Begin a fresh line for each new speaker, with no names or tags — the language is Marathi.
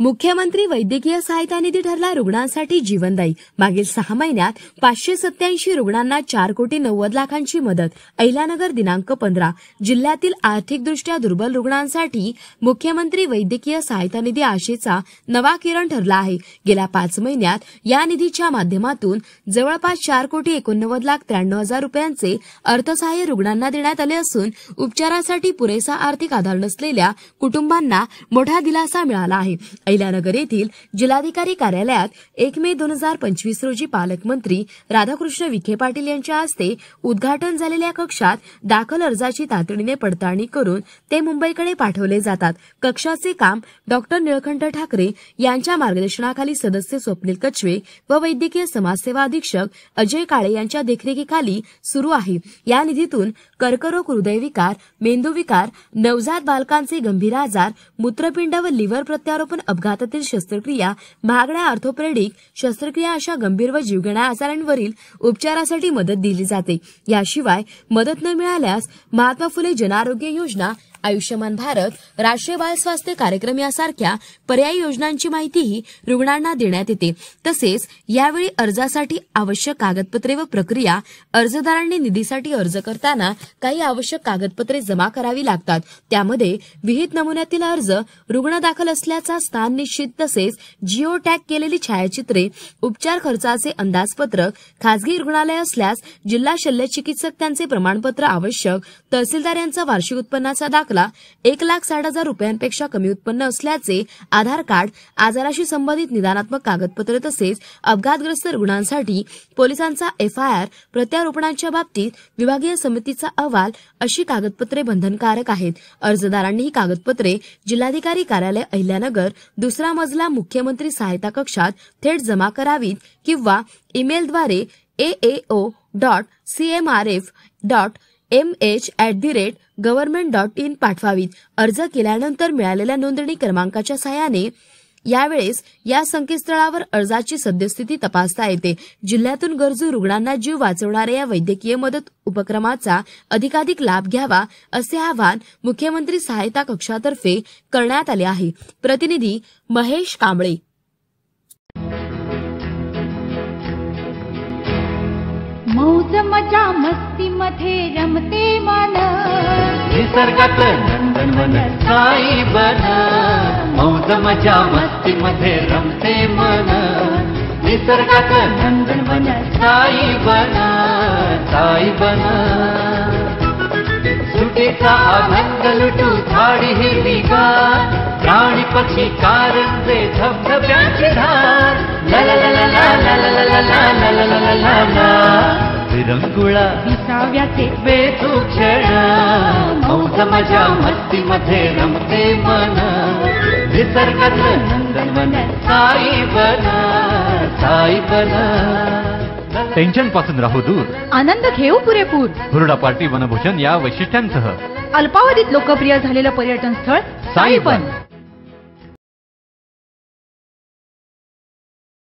मुख्यमंत्री वैद्यकीय सहायता निधी ठरला रुग्णांसाठी जीवनदायी। मागील 6 महिन्यात 587 रुग्णांना 4,90,00,000ची मदत। अहिल्यानगर दिनांक 15 जिल्ह्यातील आर्थिकदृष्ट्या दुर्बल रुग्णांसाठी मुख्यमंत्री वैद्यकीय सहायता निधी आशेचा नवा किरण ठरला आहे। गेल्या 5 महिन्यात या निधीच्या माध्यमातून जवळपास 4,89,93,000 रुपयांचे अर्थसहाय्य रुग्णांना देण्यात आले असून उपचारासाठी पुरेसा आर्थिक आधार नसलेल्या कुटुंबांना मोठा दिलासा मिळाला आहे। अहिल्यानगर येथील जिल्हाधिकारी कार्यालयात 1 मे 2025 रोजी पालकमंत्री राधाकृष्ण विखे पाटील यांच्या हस्ते उद्घाटन झालेल्या कक्षात दाखल अर्जाची तातडीने पडताळणी करून ते मुंबईकडे पाठवले जातात। कक्षाचे काम डॉक्टर निळकंठ ठाकरे यांच्या मार्गदर्शनाखाली सदस्य स्वप्नील कछवे व वैद्यकीय समाजसेवा अधीक्षक अजय काळे यांच्या देखरेखीखाली सुरू आहे। या निधीतून कर्करोग, हृदयविकार, मेंदूविकार, नवजात बालकांचे गंभीर आजार, मूत्रपिंड व लिव्हर प्रत्यारोपण, अपघातातील शस्त्रक्रिया, महागड्या ऑर्थोपेडिक शस्त्रक्रिया अशा गंभीर व जीवघेण्या आजारांवरील उपचारासाठी मदत दिली जाते। याशिवाय मदत न मिळाल्यास महात्मा फुले जनआरोग्य योजना, आयुष्यमान भारत, राष्ट्रीय बाल स्वास्थ्य कार्यक्रम यासारख्या पर्यायी योजनांची माहितीही रुग्णांना देण्यात येते। तसेच यावेळी अर्जासाठी आवश्यक कागदपत्रे व प्रक्रिया, अर्जदारांनी निधीसाठी अर्ज करताना काही आवश्यक कागदपत्रे जमा करावी लागतात। त्यामध्ये विहित नमुन्यातील अर्ज, रुग्ण दाखल असल्याचा स्थान निश्चित, तसेच जिओ टॅग केलेली छायाचित्रे, उपचार खर्चाचे अंदाजपत्रक, खासगी रुग्णालय असल्यास जिल्हा शल्यचिकित्सक त्यांचे प्रमाणपत्र आवश्यक, तहसीलदार यांचा वार्षिक उत्पन्नाचा दाखला, 1,60,000 रुपयांपेक्षा कमी उत्पन्न असल्याचे आधार कार्ड, आजाराशी संबंधित निदानात्मक कागदपत्र, तसेच अपघातग्रस्त रुग्णांसाठी पोलिसांचा FIR, प्रत्यारोपणाच्या बाबतीत विभागीय समितीचा अहवाल अशी कागदपत्रे बंधनकारक आहेत। अर्जदारांनी ही कागदपत्रे जिल्हाधिकारी कार्यालय अहिल्यानगर, 2रा मजला, मुख्यमंत्री सहायता कक्षात थेट जमा करावीत किंवा ईमेलद्वारे aao.cmrf.mh@government.in पाठवावीत। अर्ज केल्यानंतर मिळालेल्या नोंदणी क्रमांकाच्या सहाय्याने यावेळेस या संकेतस्थळावर अर्जाची सद्यस्थिती तपासता येते। जिल्ह्यातून गरजू रुग्णांना जीव वाचवणाऱ्या या वैद्यकीय मदत उपक्रमाचा अधिकाधिक लाभ घ्यावा असे आवाहन मुख्यमंत्री सहायता कक्षातर्फे करण्यात आले आहे। प्रतिनिधी महेश कांबळे।
मौज मजा मस्ती मध्ये रमते मन,
निसर्गात नंदनवन साई बन। मौज मजा मस्ती मध्ये रमते मन, निसर्गात नंदनवन साई बन, साई बन। सुटेचा आनंद लुटू झाडी हिरवीगार, प्राणी पक्षी कारंजे धबधब्याची धार, ला ला ला ला ला ला ला ला ला ला ला ला ला। विरंगुळा
विसाव्याचे
बेतू क्षण, मौज मजा मस्ती मध्ये रमते मन, निसर्गात नंदनवन साई बन, साई बन।
टेन्शन पासून राहू दूर,
आनंद घेऊ पुरेपूर।
हुरडा पार्टी वनभूषण या वैशिष्ट्यांसह
अल्पावधीत लोकप्रिय झालेलं पर्यटन स्थळ साई बन।